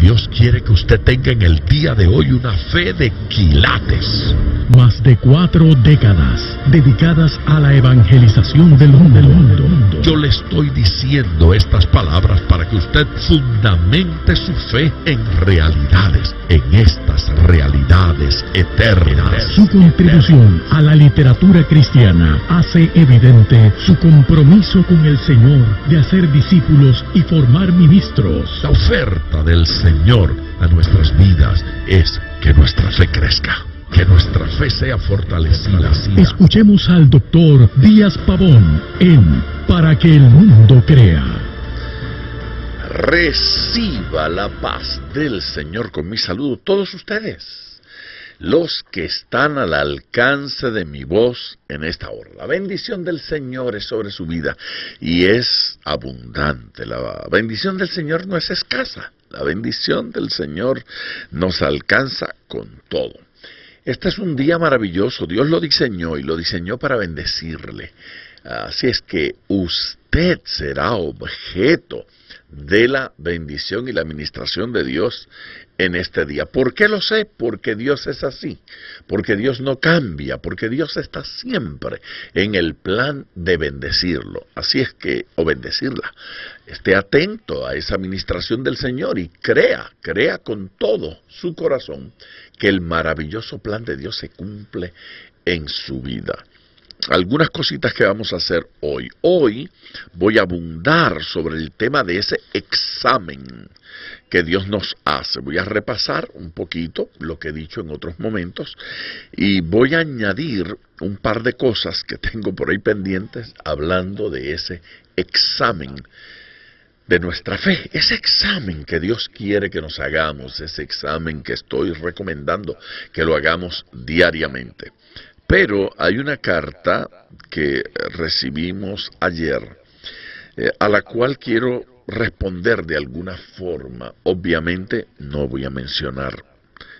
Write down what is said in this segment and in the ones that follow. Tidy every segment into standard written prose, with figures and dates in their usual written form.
Dios quiere que usted tenga en el día de hoy una fe de quilates. Más de 4 décadas dedicadas a la evangelización del mundo. Yo le estoy diciendo estas palabras para que usted fundamente su fe en realidades, en estas realidades eternas. Su contribución a la literatura cristiana hace evidente su compromiso con el Señor de hacer discípulos y formar ministros. La oferta del Señor a nuestras vidas es que nuestra fe crezca, que nuestra fe sea fortalecida. Escuchemos al doctor Díaz Pavón en Para que el mundo crea. Reciba la paz del Señor con mi saludo todos ustedes, los que están al alcance de mi voz en esta hora. La bendición del Señor es sobre su vida y es abundante. La bendición del Señor no es escasa. La bendición del Señor nos alcanza con todo. Este es un día maravilloso. Dios lo diseñó y lo diseñó para bendecirle. Así es que usted será objeto de la bendición y la administración de Dios en este día. ¿Por qué lo sé? Porque Dios es así, porque Dios no cambia, porque Dios está siempre en el plan de bendecirlo. Así es que, o bendecirla, esté atento a esa administración del Señor y crea con todo su corazón que el maravilloso plan de Dios se cumple en su vida. Algunas cositas que vamos a hacer hoy. Hoy voy a abundar sobre el tema de ese examen que Dios nos hace. Voy a repasar un poquito lo que he dicho en otros momentos y voy a añadir un par de cosas que tengo por ahí pendientes hablando de ese examen de nuestra fe, ese examen que Dios quiere que nos hagamos, ese examen que estoy recomendando que lo hagamos diariamente. Pero hay una carta que recibimos ayer, a la cual quiero responder de alguna forma. Obviamente no voy a mencionar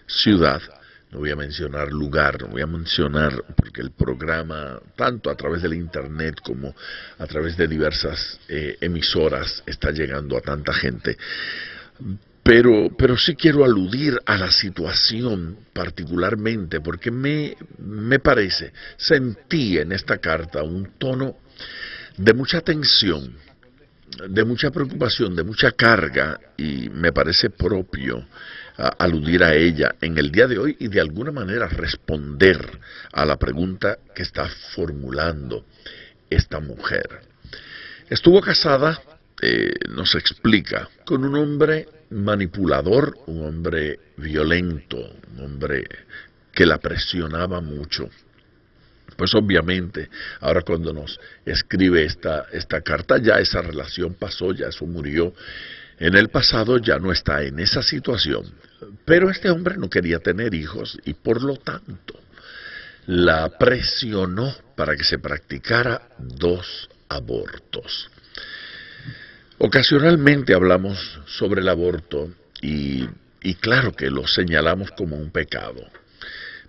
ciudad, no voy a mencionar lugar, no voy a mencionar, porque el programa, tanto a través del internet como a través de diversas emisoras, está llegando a tanta gente. Pero sí quiero aludir a la situación particularmente, porque me parece, sentí en esta carta un tono de mucha tensión, de mucha preocupación, de mucha carga, y me parece propio aludir a ella en el día de hoy y de alguna manera responder a la pregunta que está formulando esta mujer. Estuvo casada, nos explica, con un hombre manipulador, un hombre violento, un hombre que la presionaba mucho. Pues obviamente, ahora cuando nos escribe esta carta, ya esa relación pasó, ya eso murió en el pasado, ya no está en esa situación. Pero este hombre no quería tener hijos y por lo tanto la presionó para que se practicara 2 abortos. Ocasionalmente hablamos sobre el aborto y claro que lo señalamos como un pecado,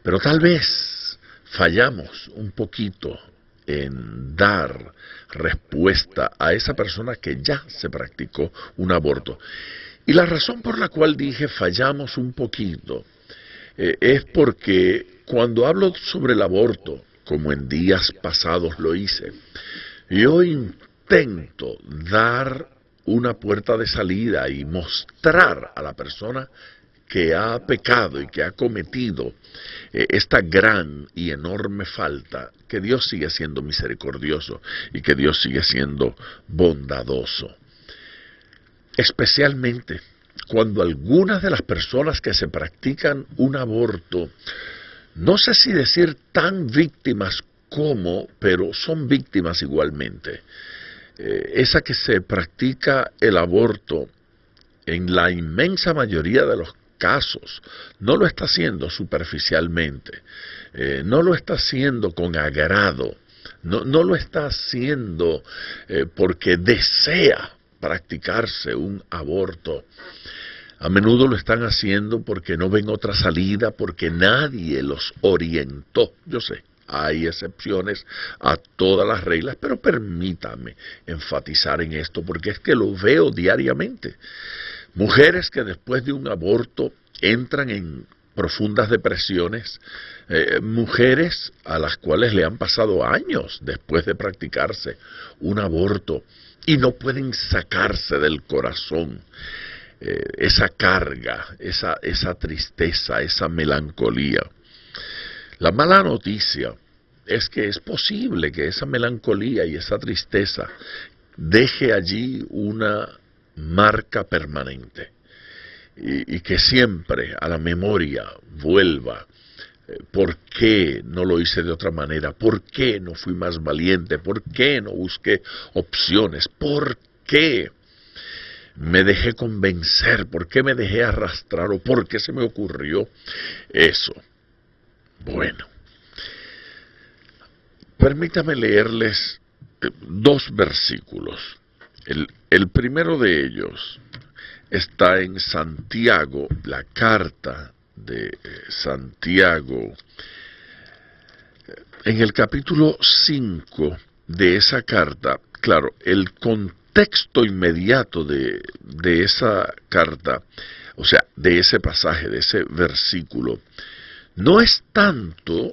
pero tal vez fallamos un poquito en dar respuesta a esa persona que ya se practicó un aborto. Y la razón por la cual dije fallamos un poquito es porque cuando hablo sobre el aborto, como en días pasados lo hice, yo intento dar una puerta de salida y mostrar a la persona que ha pecado y que ha cometido esta gran y enorme falta, que Dios sigue siendo misericordioso y que Dios sigue siendo bondadoso. Especialmente cuando algunas de las personas que se practican un aborto, no sé si decir tan víctimas como, pero son víctimas igualmente. Esa que se practica el aborto, en la inmensa mayoría de los casos, no lo está haciendo superficialmente, no lo está haciendo con agrado, no lo está haciendo porque desea practicarse un aborto. A menudo lo están haciendo porque no ven otra salida, porque nadie los orientó. Yo sé, hay excepciones a todas las reglas, pero permítame enfatizar en esto, porque es que lo veo diariamente. Mujeres que después de un aborto entran en profundas depresiones, mujeres a las cuales le han pasado años después de practicarse un aborto y no pueden sacarse del corazón esa carga, esa tristeza, esa melancolía. La mala noticia es que es posible que esa melancolía y esa tristeza deje allí una marca permanente y que siempre a la memoria vuelva. ¿Por qué no lo hice de otra manera? ¿Por qué no fui más valiente? ¿Por qué no busqué opciones? ¿Por qué me dejé convencer? ¿Por qué me dejé arrastrar? ¿O por qué se me ocurrió eso? Bueno, permítame leerles dos versículos. El primero de ellos está en Santiago, la carta de Santiago, en el capítulo 5 de esa carta. Claro, el contexto inmediato de esa carta, o sea, de ese pasaje, de ese versículo, no es tanto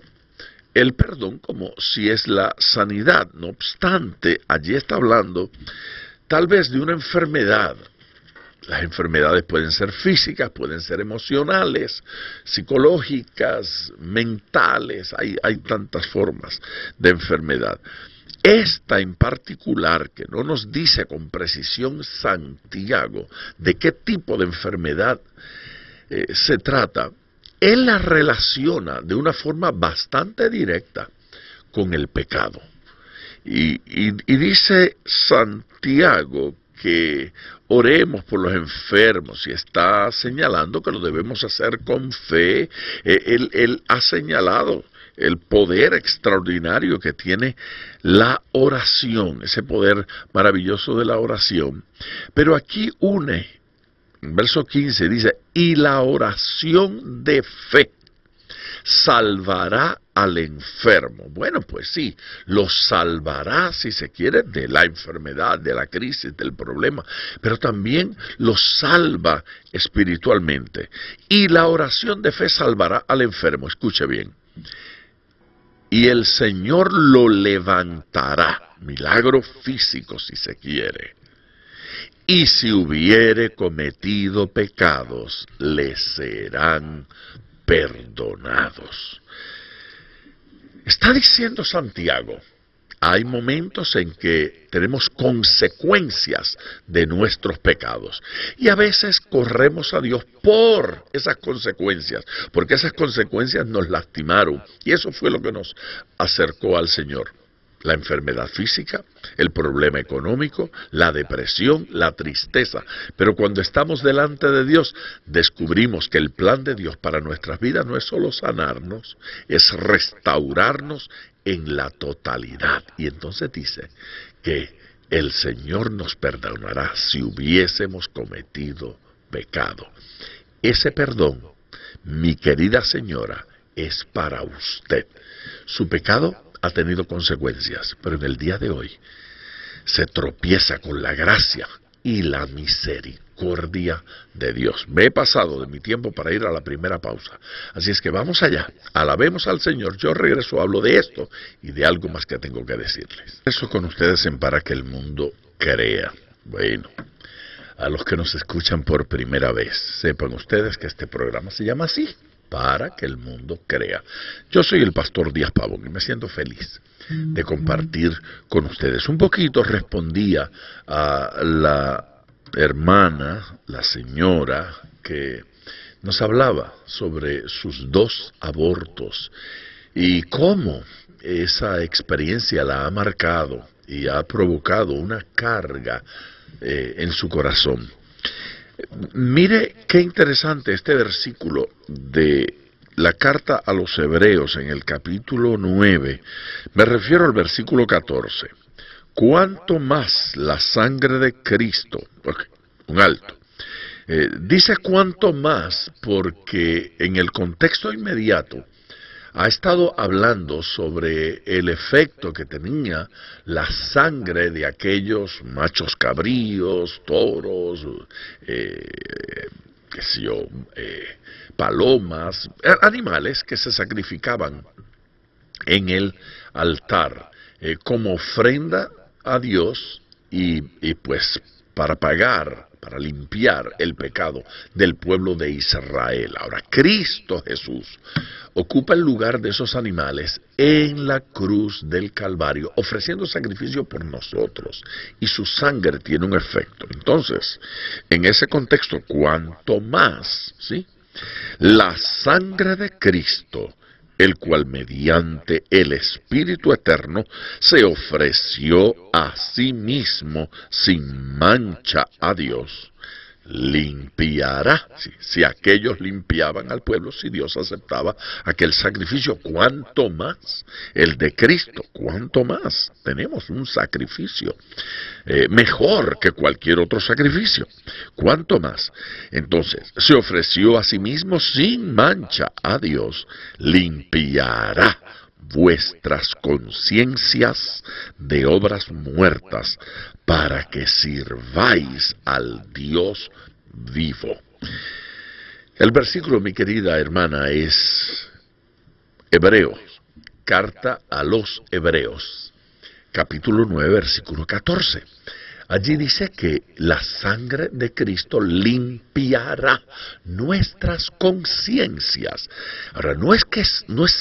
el perdón como si es la sanidad. No obstante, allí está hablando tal vez de una enfermedad. Las enfermedades pueden ser físicas, pueden ser emocionales, psicológicas, mentales, hay tantas formas de enfermedad. Esta en particular, que no nos dice con precisión Santiago de qué tipo de enfermedad se trata, él la relaciona de una forma bastante directa con el pecado. Y dice Santiago que oremos por los enfermos y está señalando que lo debemos hacer con fe. Él ha señalado el poder extraordinario que tiene la oración, ese poder maravilloso de la oración. Pero aquí une, en verso 15 dice, y la oración de fe salvará al enfermo. Bueno, pues sí, lo salvará, si se quiere, de la enfermedad, de la crisis, del problema, pero también lo salva espiritualmente. Y la oración de fe salvará al enfermo. Escuche bien. Y el Señor lo levantará. Milagro físico, si se quiere. Y si hubiere cometido pecados, le serán perdonados. Está diciendo Santiago, hay momentos en que tenemos consecuencias de nuestros pecados y a veces corremos a Dios por esas consecuencias, porque esas consecuencias nos lastimaron y eso fue lo que nos acercó al Señor. La enfermedad física, el problema económico, la depresión, la tristeza. Pero cuando estamos delante de Dios, descubrimos que el plan de Dios para nuestras vidas no es solo sanarnos, es restaurarnos en la totalidad. Y entonces dice que el Señor nos perdonará si hubiésemos cometido pecado. Ese perdón, mi querida señora, es para usted. Su pecado ha tenido consecuencias, pero en el día de hoy se tropieza con la gracia y la misericordia de Dios. Me he pasado de mi tiempo para ir a la primera pausa, así es que vamos allá, alabemos al Señor. Yo regreso, hablo de esto y de algo más que tengo que decirles. Eso con ustedes en Para que el Mundo Crea. Bueno, a los que nos escuchan por primera vez, sepan ustedes que este programa se llama así, Para que el Mundo Crea. Yo soy el pastor Díaz Pavón y me siento feliz de compartir con ustedes. Un poquito respondía a la hermana, la señora, que nos hablaba sobre sus 2 abortos y cómo esa experiencia la ha marcado y ha provocado una carga en su corazón. Mire qué interesante este versículo de la carta a los Hebreos en el capítulo 9. Me refiero al versículo 14. Cuanto más la sangre de Cristo, un alto, dice cuanto más porque en el contexto inmediato ha estado hablando sobre el efecto que tenía la sangre de aquellos machos cabríos, toros, qué sé yo, palomas, animales que se sacrificaban en el altar como ofrenda a Dios y pues para pagar, para limpiar el pecado del pueblo de Israel. Ahora, Cristo Jesús ocupa el lugar de esos animales en la cruz del Calvario, ofreciendo sacrificio por nosotros, y su sangre tiene un efecto. Entonces, en ese contexto, cuanto más, ¿sí?, la sangre de Cristo, el cual mediante el Espíritu Eterno se ofreció a sí mismo sin mancha a Dios, limpiará. Si aquellos limpiaban al pueblo, si Dios aceptaba aquel sacrificio, ¿cuánto más el de Cristo? ¿Cuánto más? Tenemos un sacrificio mejor que cualquier otro sacrificio. ¿Cuánto más? Entonces, se ofreció a sí mismo sin mancha a Dios, limpiará vuestras conciencias de obras muertas, para que sirváis al Dios vivo. El versículo, mi querida hermana, es Hebreos, carta a los Hebreos, capítulo 9, versículo 14. Allí dice que la sangre de Cristo limpiará nuestras conciencias. Ahora, no es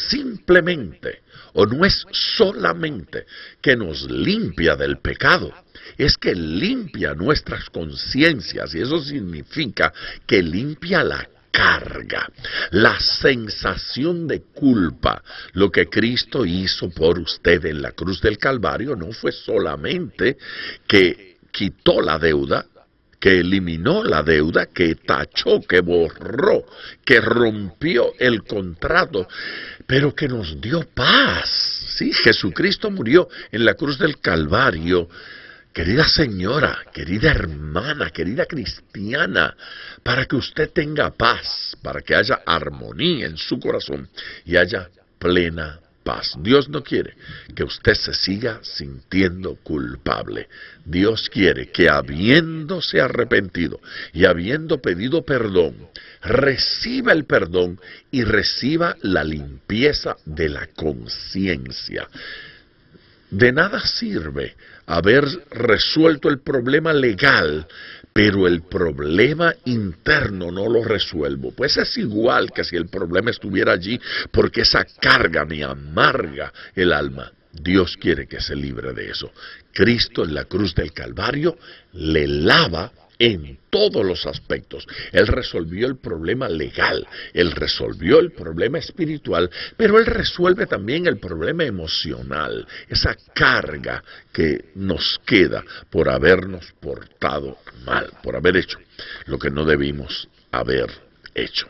simplemente, o no es solamente que nos limpia del pecado, es que limpia nuestras conciencias, y eso significa que limpia la carga, la sensación de culpa. Lo que Cristo hizo por usted en la cruz del Calvario no fue solamente que quitó la deuda, que eliminó la deuda, que tachó, que borró, que rompió el contrato, pero que nos dio paz. Sí, Jesucristo murió en la cruz del Calvario. Querida señora, querida hermana, querida cristiana, para que usted tenga paz, para que haya armonía en su corazón y haya plena paz. Dios no quiere que usted se siga sintiendo culpable. Dios quiere que, habiéndose arrepentido y habiendo pedido perdón, reciba el perdón y reciba la limpieza de la conciencia. De nada sirve haber resuelto el problema legal, pero el problema interno no lo resuelvo. Pues es igual que si el problema estuviera allí, porque esa carga me amarga el alma. Dios quiere que se libre de eso. Cristo en la cruz del Calvario le lava en todos los aspectos. Él resolvió el problema legal, Él resolvió el problema espiritual, pero Él resuelve también el problema emocional, esa carga que nos queda por habernos portado mal, por haber hecho lo que no debimos haber hecho.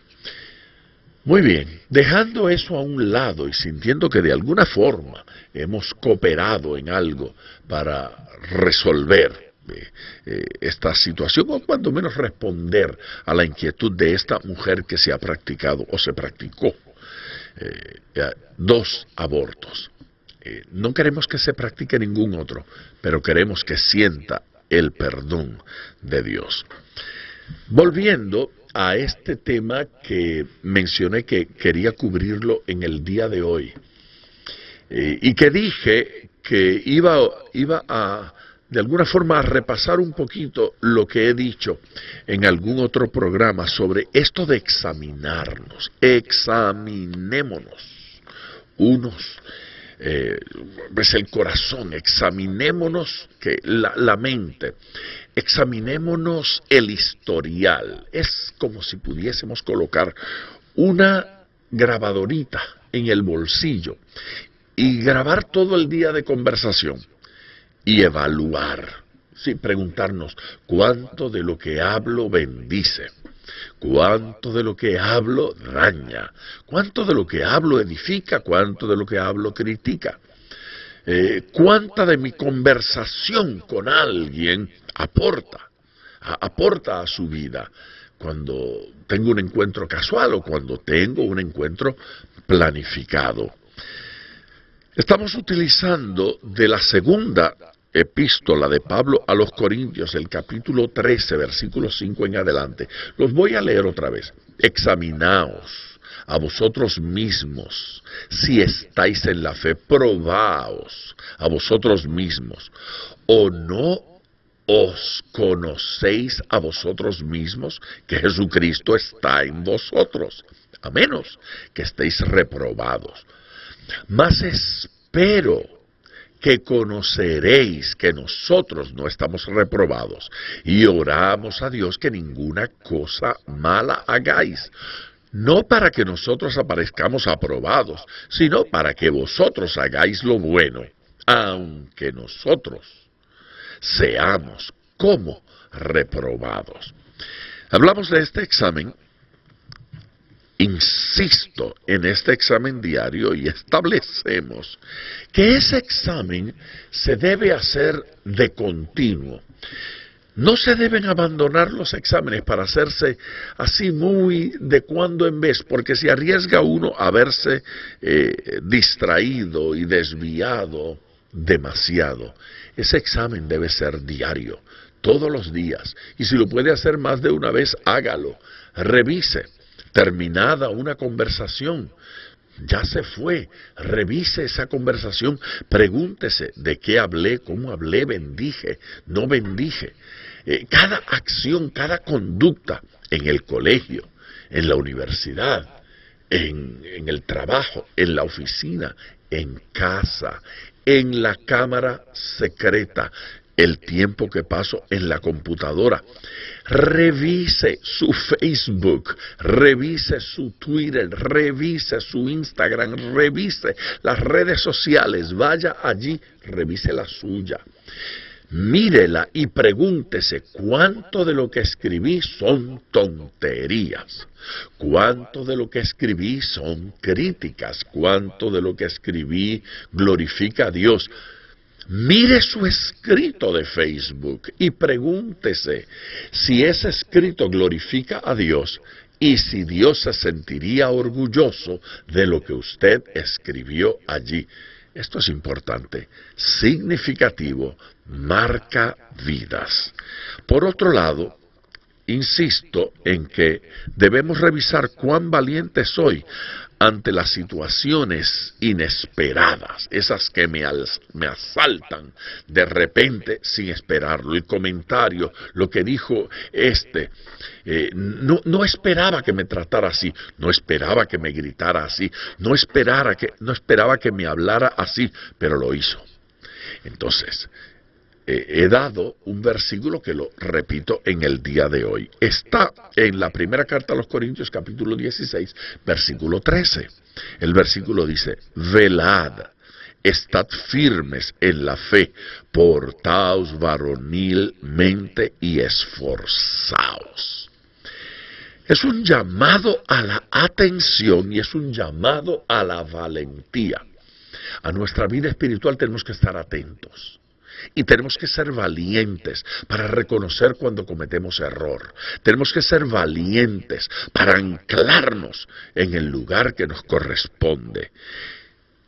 Muy bien, dejando eso a un lado y sintiendo que de alguna forma hemos cooperado en algo para resolver esta situación, o cuando menos responder a la inquietud de esta mujer que se ha practicado o se practicó 2 abortos. No queremos que se practique ningún otro, pero queremos que sienta el perdón de Dios. Volviendo a este tema que mencioné que quería cubrirlo en el día de hoy, y que dije que iba a de alguna forma a repasar un poquito lo que he dicho en algún otro programa sobre esto de examinarnos. Examinémonos unos, pues el corazón, examinémonos la mente, examinémonos el historial. Es como si pudiésemos colocar una grabadorita en el bolsillo y grabar todo el día de conversación. Y evaluar, sí, preguntarnos, ¿cuánto de lo que hablo bendice? ¿Cuánto de lo que hablo daña? ¿Cuánto de lo que hablo edifica? ¿Cuánto de lo que hablo critica? ¿Cuánta de mi conversación con alguien aporta a su vida? cuando tengo un encuentro casual o cuando tengo un encuentro planificado. Estamos utilizando de la segunda epístola de Pablo a los Corintios, el capítulo 13, versículo 5 en adelante. Los voy a leer otra vez. Examinaos a vosotros mismos si estáis en la fe, probaos a vosotros mismos, o no os conocéis a vosotros mismos que Jesucristo está en vosotros, a menos que estéis reprobados. Mas espero que conoceréis que nosotros no estamos reprobados, y oramos a Dios que ninguna cosa mala hagáis, no para que nosotros aparezcamos aprobados, sino para que vosotros hagáis lo bueno, aunque nosotros seamos como reprobados. Hablamos de este examen. Insisto en este examen diario y establecemos que ese examen se debe hacer de continuo. No se deben abandonar los exámenes para hacerse así muy de cuando en vez, porque se arriesga uno a verse distraído y desviado demasiado. Ese examen debe ser diario, todos los días, y si lo puede hacer más de una vez, hágalo. Revise. Terminada una conversación, ya se fue, revise esa conversación, pregúntese de qué hablé, cómo hablé, bendije, no bendije. Cada acción, cada conducta en el colegio, en la universidad, en el trabajo, en la oficina, en casa, en la cámara secreta, el tiempo que paso en la computadora. Revise su Facebook, revise su Twitter, revise su Instagram, revise las redes sociales, vaya allí, revise la suya. Mírela y pregúntese cuánto de lo que escribí son tonterías, cuánto de lo que escribí son críticas, cuánto de lo que escribí glorifica a Dios. Mire su escrito de Facebook y pregúntese si ese escrito glorifica a Dios y si Dios se sentiría orgulloso de lo que usted escribió allí. Esto es importante, significativo, marca vidas. Por otro lado, insisto en que debemos revisar cuán valiente soy ante las situaciones inesperadas, esas que me asaltan de repente sin esperarlo. El comentario, lo que dijo no esperaba que me tratara así, no esperaba que me gritara así, no esperaba que me hablara así, pero lo hizo. Entonces, he dado un versículo que lo repito en el día de hoy. Está en la primera carta a los Corintios, capítulo 16, versículo 13. El versículo dice: velad, estad firmes en la fe, portaos varonilmente y esforzaos. Es un llamado a la atención y es un llamado a la valentía. A nuestra vida espiritual tenemos que estar atentos. Y tenemos que ser valientes para reconocer cuando cometemos error. Tenemos que ser valientes para anclarnos en el lugar que nos corresponde.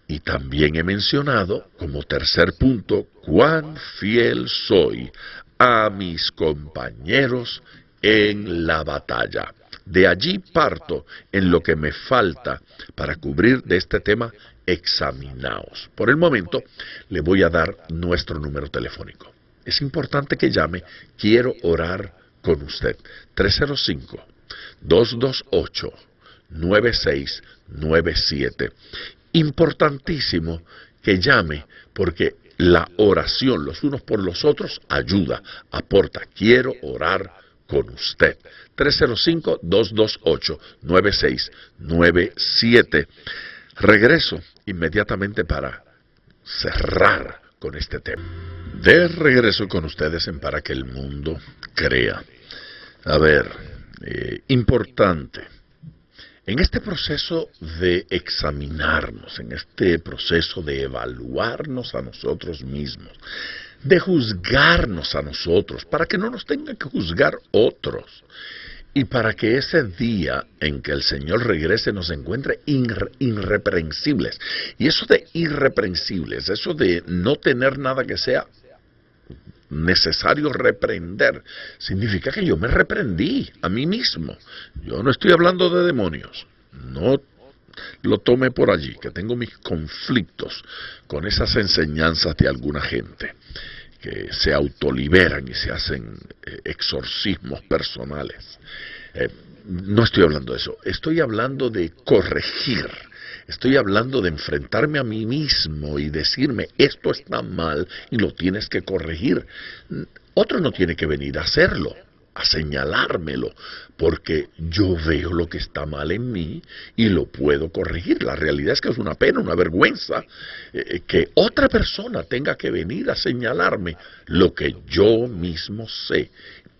Y también he mencionado, como tercer punto, cuán fiel soy a mis compañeros en la batalla. De allí parto en lo que me falta para cubrir de este tema. Examinaos. Por el momento, le voy a dar nuestro número telefónico. Es importante que llame. Quiero orar con usted. 305-228-9697. Importantísimo que llame porque la oración los unos por los otros ayuda, aporta. Quiero orar con usted. 305-228-9697. Regreso inmediatamente para cerrar con este tema. De regreso con ustedes en Para que el Mundo Crea. A ver, importante. En este proceso de examinarnos, en este proceso de evaluarnos a nosotros mismos, de juzgarnos a nosotros, para que no nos tengan que juzgar otros, y para que ese día en que el Señor regrese nos encuentre irreprensibles. Y eso de irreprensibles, eso de no tener nada que sea necesario reprender, significa que yo me reprendí a mí mismo. Yo no estoy hablando de demonios, no lo tome por allí, que tengo mis conflictos con esas enseñanzas de alguna gente que se autoliberan y se hacen exorcismos personales. No estoy hablando de eso, estoy hablando de corregir, estoy hablando de enfrentarme a mí mismo y decirme, esto está mal y lo tienes que corregir. Otro no tiene que venir a hacerlo, a señalármelo, porque yo veo lo que está mal en mí y lo puedo corregir. La realidad es que es una pena, una vergüenza que otra persona tenga que venir a señalarme lo que yo mismo sé.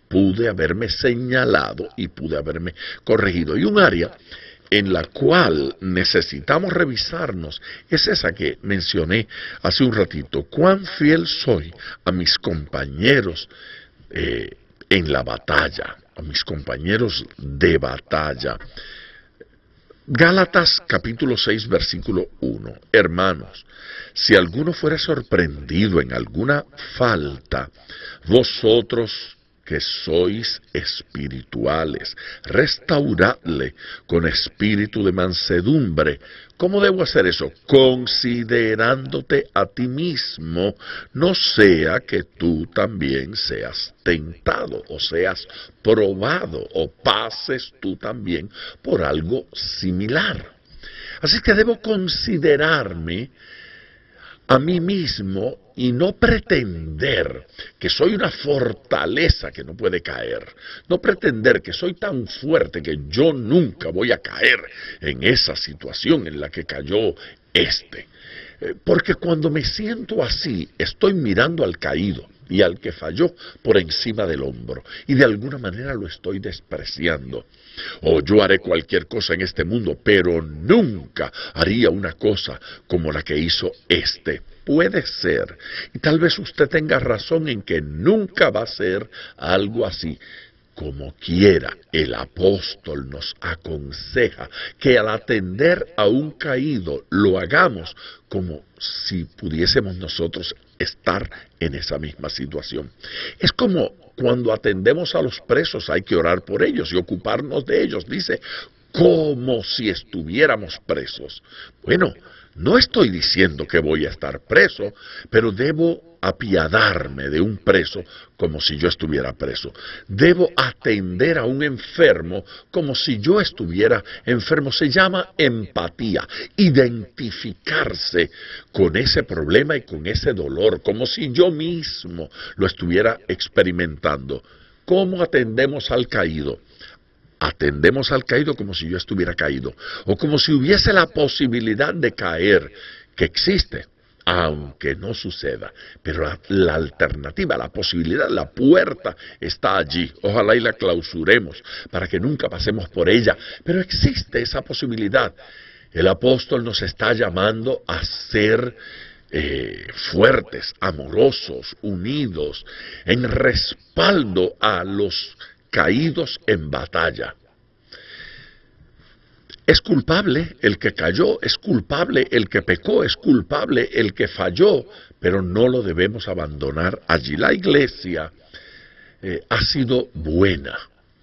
Pude haberme señalado y pude haberme corregido. Y un área en la cual necesitamos revisarnos es esa que mencioné hace un ratito. ¿Cuán fiel soy a mis compañeros en la batalla, a mis compañeros de batalla? Gálatas capítulo 6 versículo 1. Hermanos, si alguno fuera sorprendido en alguna falta, vosotros que sois espirituales, restauradle con espíritu de mansedumbre. ¿Cómo debo hacer eso? Considerándote a ti mismo, no sea que tú también seas tentado o seas probado o pases tú también por algo similar. Así que debo considerarme a mí mismo y no pretender que soy una fortaleza que no puede caer. No pretender que soy tan fuerte que yo nunca voy a caer en esa situación en la que cayó este. Porque cuando me siento así, estoy mirando al caído y al que falló por encima del hombro, y de alguna manera lo estoy despreciando. O yo haré cualquier cosa en este mundo, pero nunca haría una cosa como la que hizo este. Puede ser, y tal vez usted tenga razón en que nunca va a ser algo así. Como quiera, el apóstol nos aconseja que al atender a un caído lo hagamos como si pudiésemos nosotros estar en esa misma situación. Es como cuando atendemos a los presos, hay que orar por ellos y ocuparnos de ellos. Dice, como si estuviéramos presos. Bueno, no estoy diciendo que voy a estar preso, pero debo apiadarme de un preso como si yo estuviera preso. Debo atender a un enfermo como si yo estuviera enfermo. Se llama empatía, identificarse con ese problema y con ese dolor, como si yo mismo lo estuviera experimentando. ¿Cómo atendemos al caído? Atendemos al caído como si yo estuviera caído, o como si hubiese la posibilidad de caer, que existe, aunque no suceda. Pero la alternativa, la posibilidad, la puerta está allí. Ojalá y la clausuremos para que nunca pasemos por ella. Pero existe esa posibilidad. El apóstol nos está llamando a ser fuertes, amorosos, unidos, en respaldo a los caídos en batalla. Es culpable el que cayó, es culpable el que pecó, es culpable el que falló, pero no lo debemos abandonar allí. La iglesia ha sido buena.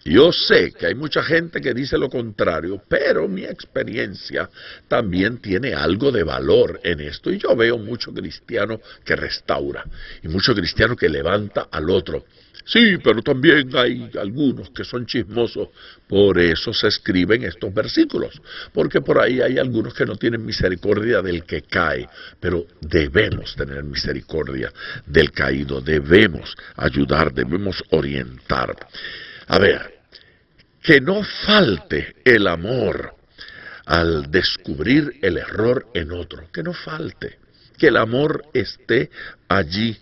Yo sé que hay mucha gente que dice lo contrario, pero mi experiencia también tiene algo de valor en esto. Y yo veo mucho cristiano que restaura y mucho cristiano que levanta al otro. Sí, pero también hay algunos que son chismosos. Por eso se escriben estos versículos, porque por ahí hay algunos que no tienen misericordia del que cae, pero debemos tener misericordia del caído, debemos ayudar, debemos orientar. A ver, que no falte el amor al descubrir el error en otro, que no falte, que el amor esté allí,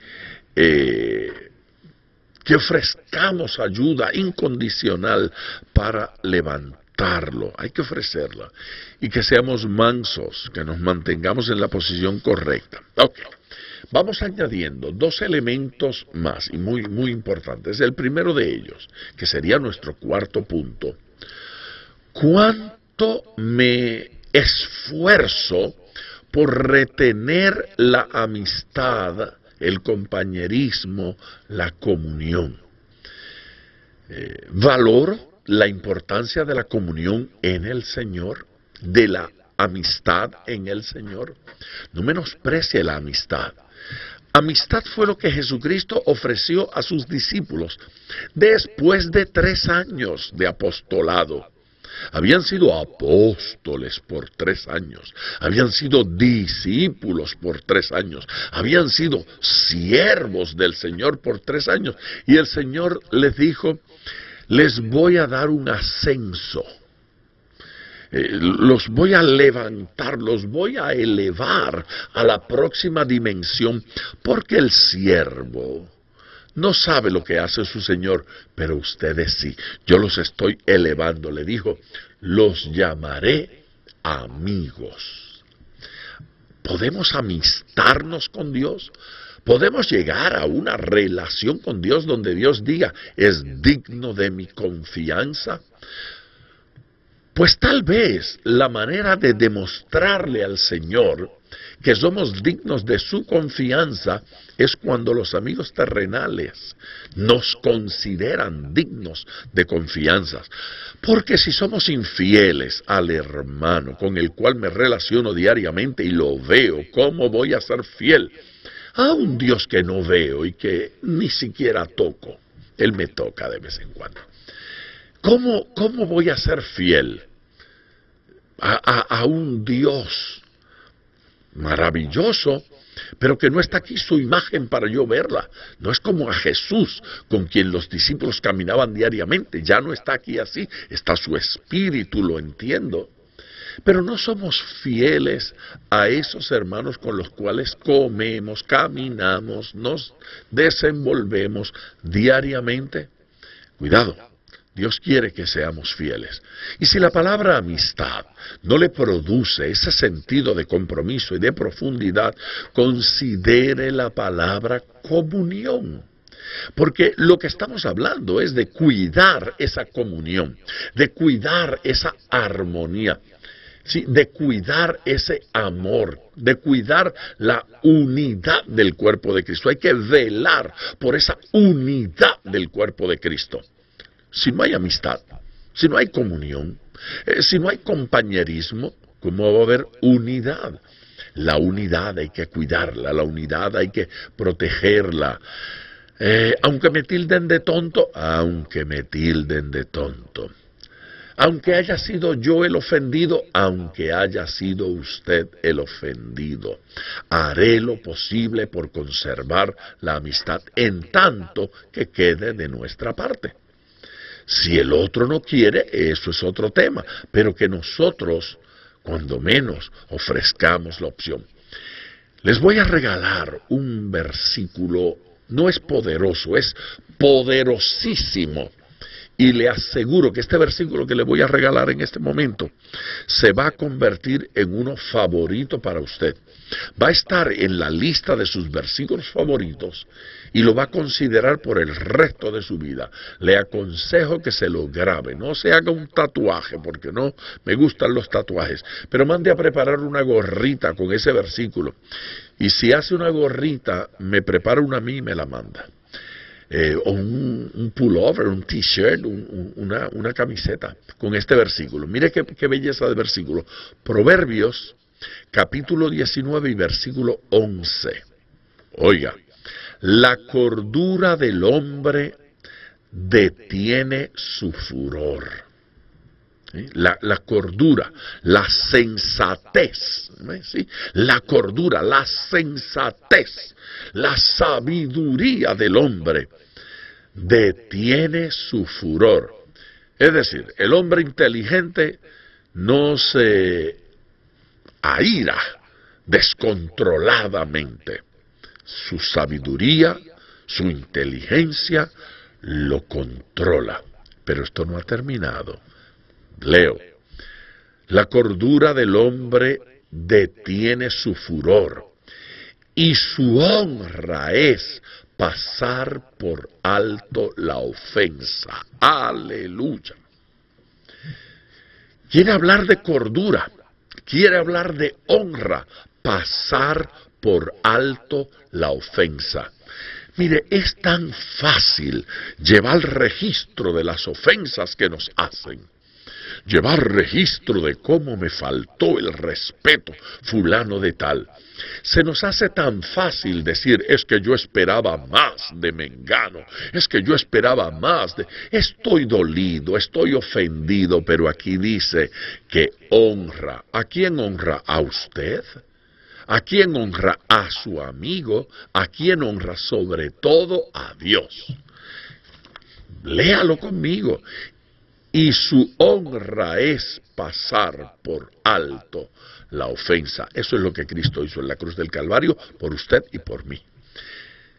que ofrezcamos ayuda incondicional para levantar ofertarlo, hay que ofrecerla. Y que seamos mansos, que nos mantengamos en la posición correcta. Ok, vamos añadiendo dos elementos más y muy importantes. El primero de ellos, que sería nuestro cuarto punto. ¿Cuánto me esfuerzo por retener la amistad, el compañerismo, la comunión? Valoro la importancia de la comunión en el Señor, de la amistad en el Señor. No menosprecie la amistad. Amistad fue lo que Jesucristo ofreció a sus discípulos después de 3 años de apostolado. Habían sido apóstoles por 3 años, habían sido discípulos por 3 años, habían sido siervos del Señor por 3 años. Y el Señor les dijo, les voy a dar un ascenso, los voy a levantar, los voy a elevar a la próxima dimensión, porque el siervo no sabe lo que hace su Señor, pero ustedes sí. Yo los estoy elevando. Le dijo, los llamaré amigos. ¿Podemos amistarnos con Dios? ¿Podemos llegar a una relación con Dios donde Dios diga, es digno de mi confianza? Pues tal vez la manera de demostrarle al Señor que somos dignos de su confianza es cuando los amigos terrenales nos consideran dignos de confianza. Porque si somos infieles al hermano con el cual me relaciono diariamente y lo veo, ¿cómo voy a ser fiel a un Dios que no veo y que ni siquiera toco? Él me toca de vez en cuando. ¿Cómo voy a ser fiel a un Dios maravilloso, pero que no está aquí su imagen para yo verla? No es como a Jesús, con quien los discípulos caminaban diariamente. Ya no está aquí así, está su espíritu, lo entiendo. Pero no somos fieles a esos hermanos con los cuales comemos, caminamos, nos desenvolvemos diariamente. Cuidado, Dios quiere que seamos fieles. Y si la palabra amistad no le produce ese sentido de compromiso y de profundidad, considere la palabra comunión. Porque lo que estamos hablando es de cuidar esa comunión, de cuidar esa armonía. Sí, de cuidar ese amor, de cuidar la unidad del cuerpo de Cristo. Hay que velar por esa unidad del cuerpo de Cristo. Si no hay amistad, si no hay comunión, si no hay compañerismo, ¿cómo va a haber unidad? La unidad hay que cuidarla, la unidad hay que protegerla. Aunque me tilden de tonto, aunque me tilden de tonto. Aunque haya sido yo el ofendido, aunque haya sido usted el ofendido, haré lo posible por conservar la amistad en tanto que quede de nuestra parte. Si el otro no quiere, eso es otro tema, pero que nosotros, cuando menos, ofrezcamos la opción. Les voy a regalar un versículo, no es poderoso, es poderosísimo. Y le aseguro que este versículo que le voy a regalar en este momento se va a convertir en uno favorito para usted. Va a estar en la lista de sus versículos favoritos y lo va a considerar por el resto de su vida. Le aconsejo que se lo grabe, no se haga un tatuaje porque no me gustan los tatuajes, pero mande a preparar una gorrita con ese versículo. Y si hace una gorrita, me prepara una a mí y me la manda. O un pullover, un t-shirt, una camiseta con este versículo. Mire qué belleza de versículo. Proverbios, capítulo 19 y versículo 11. Oiga, la cordura del hombre detiene su furor. ¿Sí? La cordura, la sensatez, ¿sí? La cordura, la sensatez, la sabiduría del hombre detiene su furor. Es decir, el hombre inteligente no se aira descontroladamente. Su sabiduría, su inteligencia lo controla. Pero esto no ha terminado. Leo. La cordura del hombre detiene su furor, y su honra es pasar por alto la ofensa. Aleluya. Quiere hablar de cordura, quiere hablar de honra, pasar por alto la ofensa. Mire, es tan fácil llevar registro de las ofensas que nos hacen. Llevar registro de cómo me faltó el respeto fulano de tal. Se nos hace tan fácil decir, es que yo esperaba más de mengano, es que yo esperaba más de... Estoy dolido, estoy ofendido, pero aquí dice que honra. ¿A quién honra? ¿A usted? ¿A quién honra? A su amigo. ¿A quién honra? Sobre todo a Dios. Léalo conmigo. Y su honra es pasar por alto la ofensa. Eso es lo que Cristo hizo en la cruz del Calvario por usted y por mí.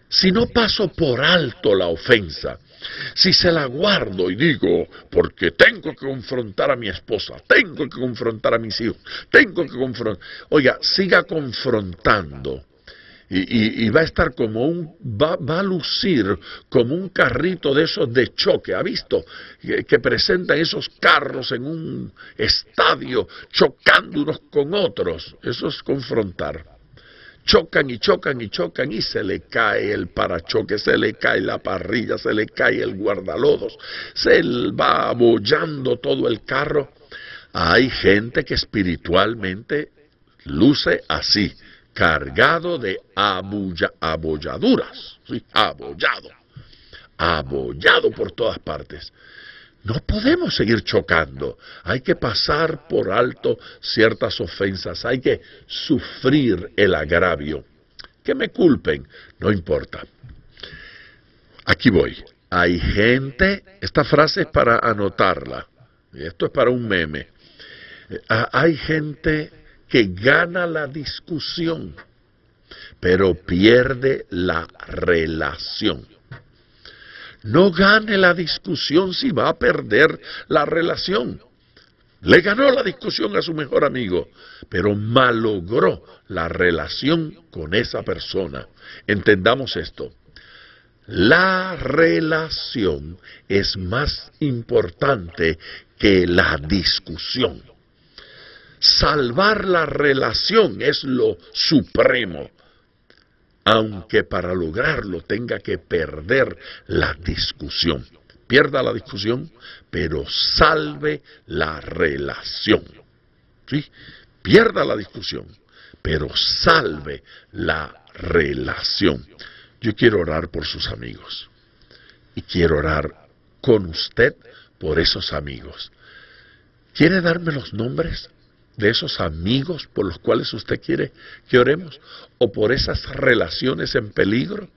Si no paso por alto la ofensa, si se la guardo y digo, porque tengo que confrontar a mi esposa, tengo que confrontar a mis hijos, tengo que confrontar... Oiga, siga confrontando. Y va a estar como va a lucir como un carrito de esos de choque. ¿Ha visto? Que presentan esos carros en un estadio chocando unos con otros. Eso es confrontar. Chocan y chocan y chocan y se le cae el parachoque, se le cae la parrilla, se le cae el guardalodos, se va abollando todo el carro. Hay gente que espiritualmente luce así, cargado de abolladuras, ¿sí? Abollado por todas partes. No podemos seguir chocando, hay que pasar por alto ciertas ofensas, hay que sufrir el agravio. Que me culpen, no importa. Aquí voy. Hay gente, esta frase es para anotarla, y esto es para un meme. Hay gente que gana la discusión, pero pierde la relación. No gane la discusión si va a perder la relación. Le ganó la discusión a su mejor amigo, pero malogró la relación con esa persona. Entendamos esto. La relación es más importante que la discusión. Salvar la relación es lo supremo, aunque para lograrlo tenga que perder la discusión. Pierda la discusión, pero salve la relación. ¿Sí? Pierda la discusión, pero salve la relación. Yo quiero orar por sus amigos y quiero orar con usted por esos amigos. ¿Quiere darme los nombres de esos amigos por los cuales usted quiere que oremos? ¿O por esas relaciones en peligro?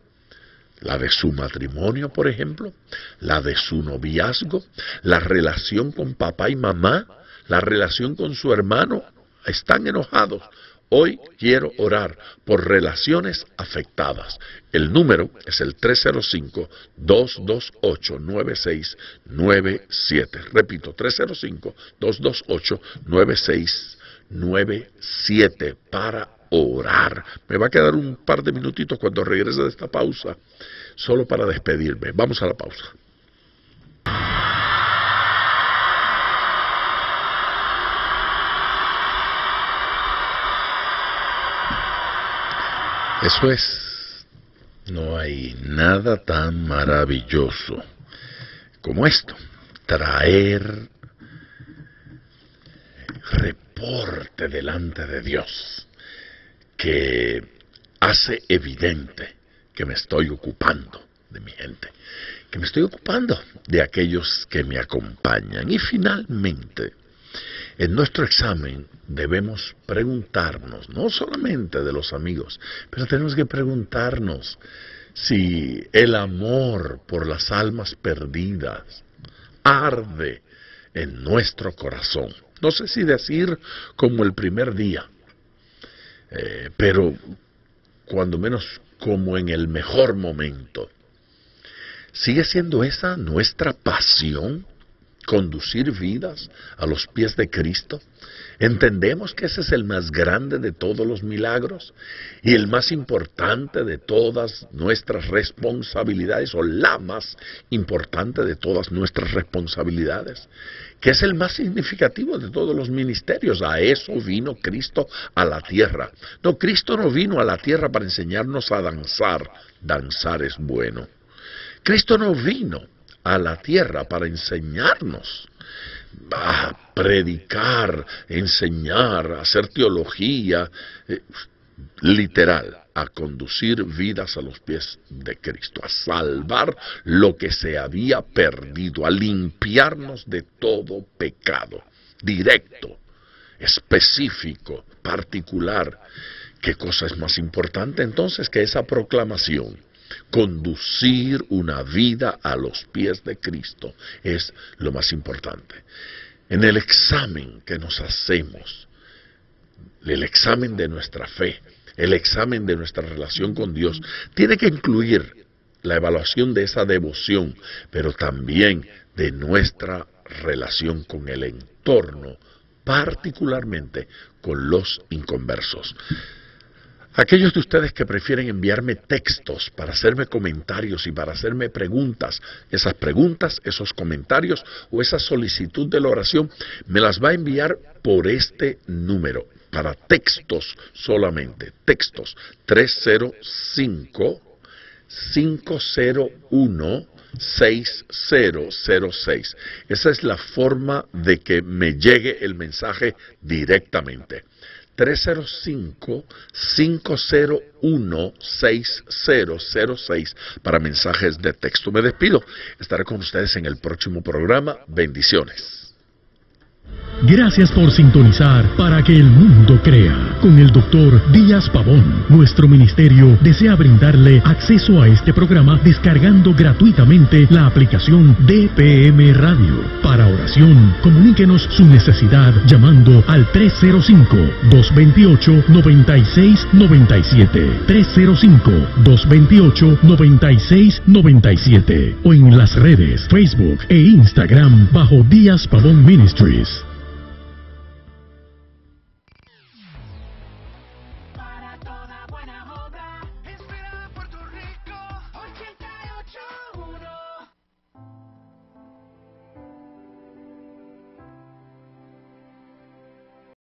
La de su matrimonio, por ejemplo, la de su noviazgo, la relación con papá y mamá, la relación con su hermano. Están enojados. Hoy quiero orar por relaciones afectadas. El número es el 305-228-9697. Repito, 305-228-9697 para orar. Me va a quedar un par de minutitos cuando regrese de esta pausa, solo para despedirme. Vamos a la pausa. Eso es, no hay nada tan maravilloso como esto, traer reporte delante de Dios que hace evidente que me estoy ocupando de mi gente, que me estoy ocupando de aquellos que me acompañan. Y finalmente, en nuestro examen debemos preguntarnos, no solamente de los amigos, pero tenemos que preguntarnos si el amor por las almas perdidas arde en nuestro corazón. No sé si decir como el primer día, pero cuando menos como en el mejor momento. ¿Sigue siendo esa nuestra pasión? conducir vidas a los pies de Cristo. Entendemos que ese es el más grande de todos los milagros y el más importante de todas nuestras responsabilidades, o la más importante de todas nuestras responsabilidades, que es el más significativo de todos los ministerios. A eso vino Cristo a la tierra. No, Cristo no vino a la tierra para enseñarnos a danzar. Danzar es bueno. Cristo no vino a la tierra para enseñarnos a predicar, enseñar, hacer teología, literal, a conducir vidas a los pies de Cristo, a salvar lo que se había perdido, a limpiarnos de todo pecado, directo, específico, particular. ¿Qué cosa es más importante entonces que esa proclamación? Conducir una vida a los pies de Cristo es lo más importante. En el examen que nos hacemos, el examen de nuestra fe, el examen de nuestra relación con Dios, tiene que incluir la evaluación de esa devoción, pero también de nuestra relación con el entorno, particularmente con los inconversos. Aquellos de ustedes que prefieren enviarme textos para hacerme comentarios y para hacerme preguntas, esas preguntas, esos comentarios o esa solicitud de la oración, me las va a enviar por este número, para textos solamente, textos 305-501-6006. Esa es la forma de que me llegue el mensaje directamente. 305-501-6006 para mensajes de texto. Me despido. Estaré con ustedes en el próximo programa. Bendiciones. Gracias por sintonizar Para que el Mundo Crea con el Dr. Díaz Pavón. Nuestro ministerio desea brindarle acceso a este programa descargando gratuitamente la aplicación DPM Radio. Para oración, comuníquenos su necesidad llamando al 305-228-9697. 305-228-9697 o en las redes Facebook e Instagram bajo Díaz Pavón Ministries.